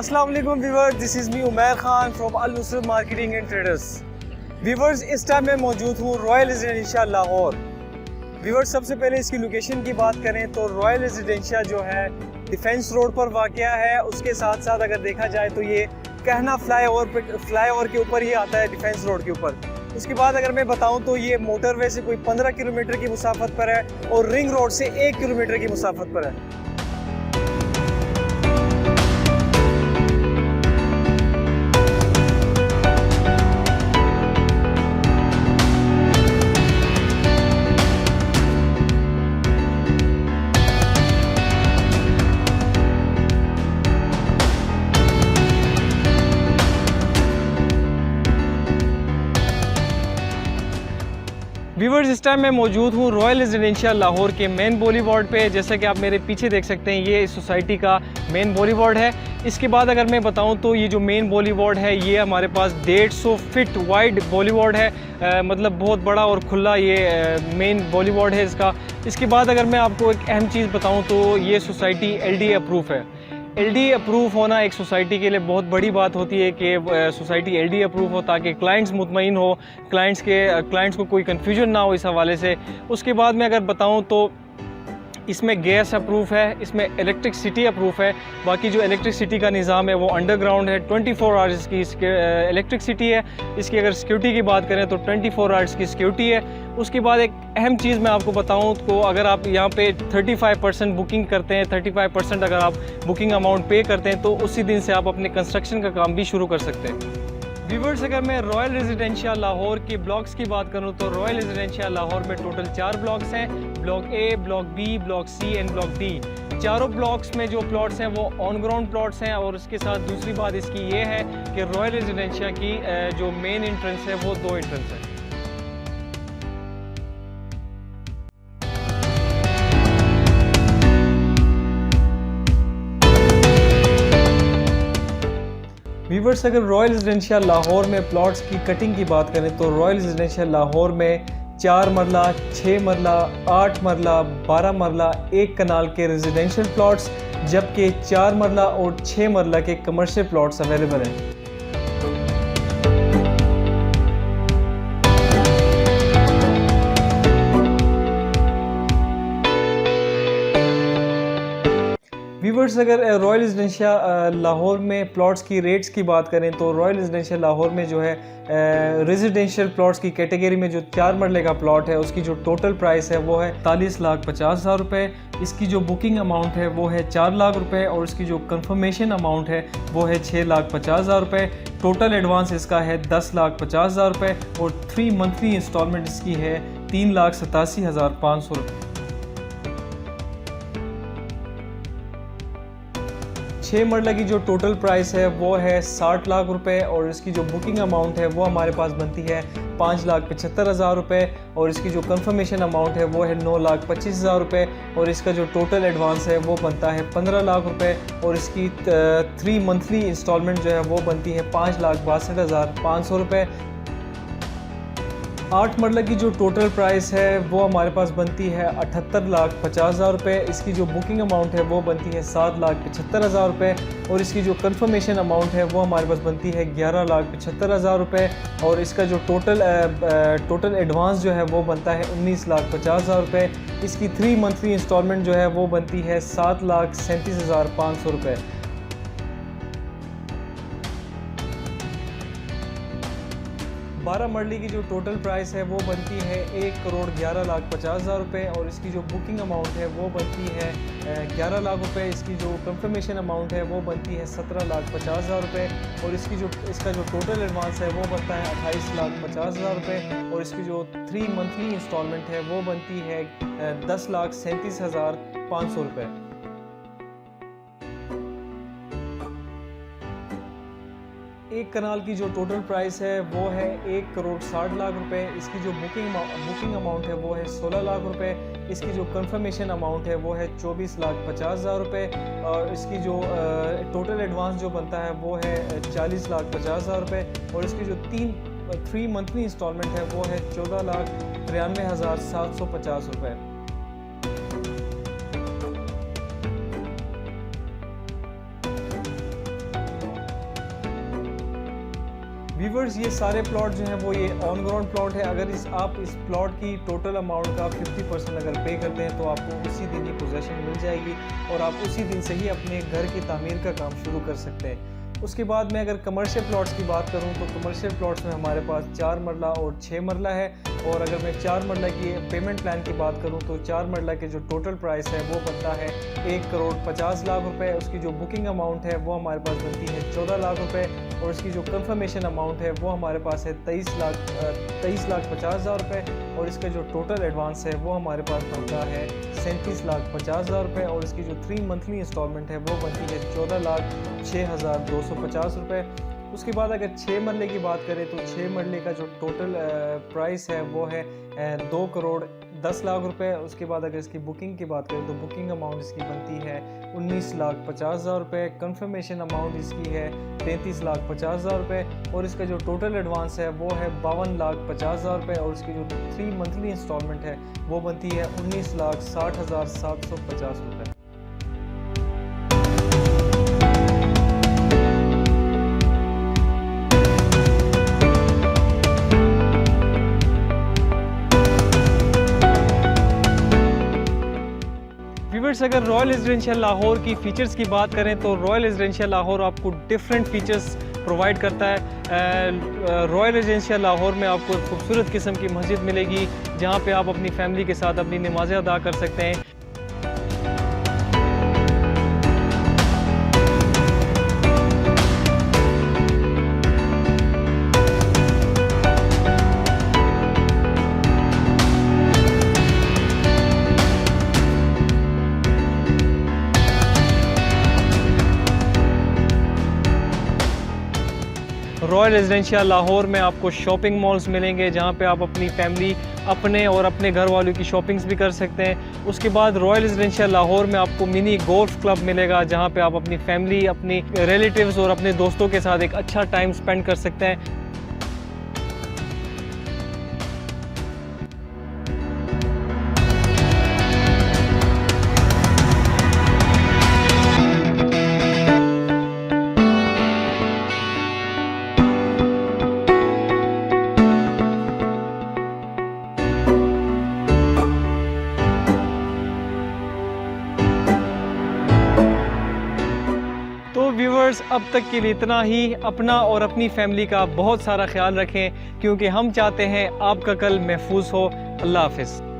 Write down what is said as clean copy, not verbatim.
अस्सलाम वालेकुम viewers, this is me Umair Khan from Al Nusrat marketing and traders. Viewers, इस टाइम मैं मौजूद हूँ रॉयल रेजिडेंशिया लाहौर। व्यूअर्स, सबसे पहले इसकी लोकेशन की बात करें तो रॉयल रेजिडेंशिया जो है डिफेंस रोड पर वाक़या है। उसके साथ साथ अगर देखा जाए तो ये कहना फ्लाईओवर के ऊपर ही आता है, डिफेंस रोड के ऊपर। उसके बाद अगर मैं बताऊं तो ये मोटरवे से कोई 15 किलोमीटर की मुसाफत पर है और रिंग रोड से 1 किलोमीटर की मुसाफत पर है। व्यूअर्स, इस टाइम मैं मौजूद हूँ रॉयल रेजिडेंशिया लाहौर के मेन बॉलीवुड पे। जैसा कि आप मेरे पीछे देख सकते हैं, ये इस सोसाइटी का मेन बॉलीवुड है। इसके बाद अगर मैं बताऊं तो ये जो मेन बॉलीवुड है ये हमारे पास 150 फीट वाइड बॉलीवुड है, मतलब बहुत बड़ा और खुला ये मेन बॉलीवुड है इसका। इसके बाद अगर मैं आपको एक अहम चीज़ बताऊँ तो ये सोसाइटी LD अप्रूव है। LD अप्रूव होना एक सोसाइटी के लिए बहुत बड़ी बात होती है कि सोसाइटी LD अप्रूव हो, ताकि क्लाइंट्स मुतमईन हो, क्लाइंट्स को कोई कन्फ्यूजन ना हो इस हवाले से। उसके बाद मैं अगर बताऊं तो इसमें गैस अप्रूव है, इसमें इलेक्ट्रिसिटी अप्रूव है। बाकी जो इलेक्ट्रिसिटी का निज़ाम है वो अंडरग्राउंड है, 24 आवर्स की इलेक्ट्रिसिटी है। इसकी अगर सिक्योरिटी की बात करें तो 24 आवर्स की सिक्योरिटी है। उसके बाद एक अहम चीज़ मैं आपको बताऊं तो अगर आप यहाँ पे 35% बुकिंग करते हैं, 35% अगर आप बुकिंग अमाउंट पे करते हैं तो उसी दिन से आप अपने कंस्ट्रक्शन का काम भी शुरू कर सकते हैं। व्यूअर्स, अगर मैं रॉयल रेजिडेंशिया लाहौर के ब्लॉक्स की बात करूं तो रॉयल रेजिडेंशिया लाहौर में टोटल 4 ब्लॉक्स हैं। Block A, block B, block C and block D। चारों ब्लॉक्स में जो प्लॉट्स हैं वो ऑन ग्राउंड प्लॉट्स हैं। और उसके साथ दूसरी बात इसकी ये है कि रॉयल रेजिडेंशिया की जो मेन एंट्रेंस है वो 2 एंट्रेंस है। व्यूअर्स, अगर रॉयल रेजिडेंशिया लाहौर में प्लॉट्स की कटिंग की बात करें तो रॉयल रेजिडेंशिया लाहौर में 4 मरला, 6 मरला, 8 मरला, 12 मरला, 1 कनाल के रेजिडेंशियल प्लॉट्स, जबकि 4 मरला और 6 मरला के कमर्शियल प्लॉट्स अवेलेबल हैं। व्यूवर्स, अगर रॉयल रेजिडेंशिया लाहौर में प्लॉट्स की रेट्स की बात करें तो रॉयल रेजिडेंशिया लाहौर में जो है रेजिडेंशियल प्लॉट्स की कैटेगरी में जो 4 मरले का प्लॉट है उसकी जो टोटल प्राइस है वो है 41,50,000 रुपये। इसकी जो बुकिंग अमाउंट है वो है 4 लाख रुपये और इसकी जो कंफर्मेशन अमाउंट है वो है 6,50,000 रुपये। टोटल एडवांस इसका है 10,50,000 रुपये और 3 मंथली इंस्टॉलमेंट इसकी है 3,87,500 रुपये। 6 मरला की जो टोटल प्राइस है वो है 60 लाख रुपए और इसकी जो बुकिंग अमाउंट है वो हमारे पास बनती है 5,75,000 रुपये और इसकी जो कंफर्मेशन अमाउंट है वो है 9,25,000 रुपये और इसका जो टोटल एडवांस है वो बनता है 15 लाख रुपए और इसकी 3 मंथली इंस्टॉलमेंट जो है वो बनती है 5,62,500 रुपये। 8 मरला की जो टोटल प्राइस है वो हमारे पास बनती है 78,50,000 रुपये। इसकी जो बुकिंग अमाउंट है वो बनती है 7,75,000 रुपये और इसकी जो कंफर्मेशन अमाउंट है वो हमारे पास बनती है 11,75,000 रुपये और इसका जो टोटल एडवांस जो है वो बनता है 19,50,000 रुपये। इसकी 3 मंथली इंस्टॉलमेंट जो है वो बनती है 7,37,500 रुपये। 12 मरली की जो टोटल प्राइस है वो बनती है 1,11,50,000 रुपये और इसकी जो बुकिंग अमाउंट है वो बनती है 11 लाख रुपये। इसकी जो कंफर्मेशन अमाउंट है वो बनती है 17,50,000 रुपये और इसका जो टोटल एडवांस है वो बनता है 28,50,000 रुपये और इसकी जो 3 मंथली इंस्टॉलमेंट है वो बनती है 10,37,500 रुपये। 1 कनाल की जो टोटल प्राइस है वो है 1,60,00,000 रुपये। इसकी जो बुकिंग अमाउंट है वो है 16 लाख रुपये। इसकी जो कंफर्मेशन अमाउंट है वो है 24,50,000 रुपये और इसकी जो टोटल एडवांस जो बनता है वो है 40,50,000 रुपये और इसकी जो 3 मंथली इंस्टॉलमेंट है वो है 14,93,750 रुपये। व्यूवर्स ये सारे प्लॉट जो हैं वो ये ऑन ग्राउंड प्लॉट है। अगर आप इस प्लॉट की टोटल अमाउंट का 50% अगर पे करते हैं तो आपको उसी दिन ही पोजेसन मिल जाएगी और आप उसी दिन से ही अपने घर की तामीर का काम शुरू कर सकते हैं। उसके बाद मैं अगर कमर्शियल प्लॉट्स की बात करूं तो कमर्शियल प्लॉट्स में हमारे पास 4 मरला और 6 मरला है। और अगर मैं 4 मरला की पेमेंट प्लान की बात करूं तो 4 मरला के जो टोटल प्राइस है वो बनता है 1,50,00,000 रुपये। उसकी जो बुकिंग अमाउंट है वो हमारे पास बनती है 14 लाख रुपये और इसकी जो कंफर्मेशन अमाउंट है वो हमारे पास है 23,50,000 रुपये और इसका जो टोटल एडवांस है वो हमारे पास बनता है 37,50,000 रुपये और इसकी जो 3 मंथली इंस्टॉलमेंट है वो बनती है 14,06,250 रुपये। उसके बाद अगर 6 मरले की बात करें तो 6 मरले का जो टोटल प्राइस है वो है 2,10,00,000 रुपये। उसके बाद अगर इसकी बुकिंग की बात करें तो बुकिंग अमाउंट इसकी बनती है 19,50,000 रुपये। कंफर्मेशन अमाउंट इसकी है 33,50,000 रुपये और इसका जो टोटल एडवांस है वो है 52,50,000 रुपये और इसकी जो 3 मंथली इंस्टॉलमेंट है वो बनती है 19,60,750 रुपये। व्यूअर्स अगर रॉयल रेजिडेंशियल लाहौर की फ़ीचर्स की बात करें तो रॉयल रेजिडेंशियल लाहौर आपको डिफरेंट फ़ीचर्स प्रोवाइड करता है। रॉयल रेजिडेंशियल लाहौर में आपको खूबसूरत किस्म की मस्जिद मिलेगी जहां पे आप अपनी फैमिली के साथ अपनी नमाज़ें अदा कर सकते हैं। रॉयल रेजिडेंशियल लाहौर में आपको शॉपिंग मॉल्स मिलेंगे जहां पे आप अपनी फैमिली अपने और अपने घर वालों की शॉपिंग्स भी कर सकते हैं। उसके बाद रॉयल रेजिडेंशियल लाहौर में आपको मिनी गोल्फ क्लब मिलेगा जहां पे आप अपनी फैमिली, अपनी रिलेटिव्स और अपने दोस्तों के साथ एक अच्छा टाइम स्पेंड कर सकते हैं। तो व्यूवर्स अब तक के लिए इतना ही। अपना और अपनी फैमिली का बहुत सारा ख्याल रखें क्योंकि हम चाहते हैं आपका कल महफूज हो। अल्लाह हाफिज़।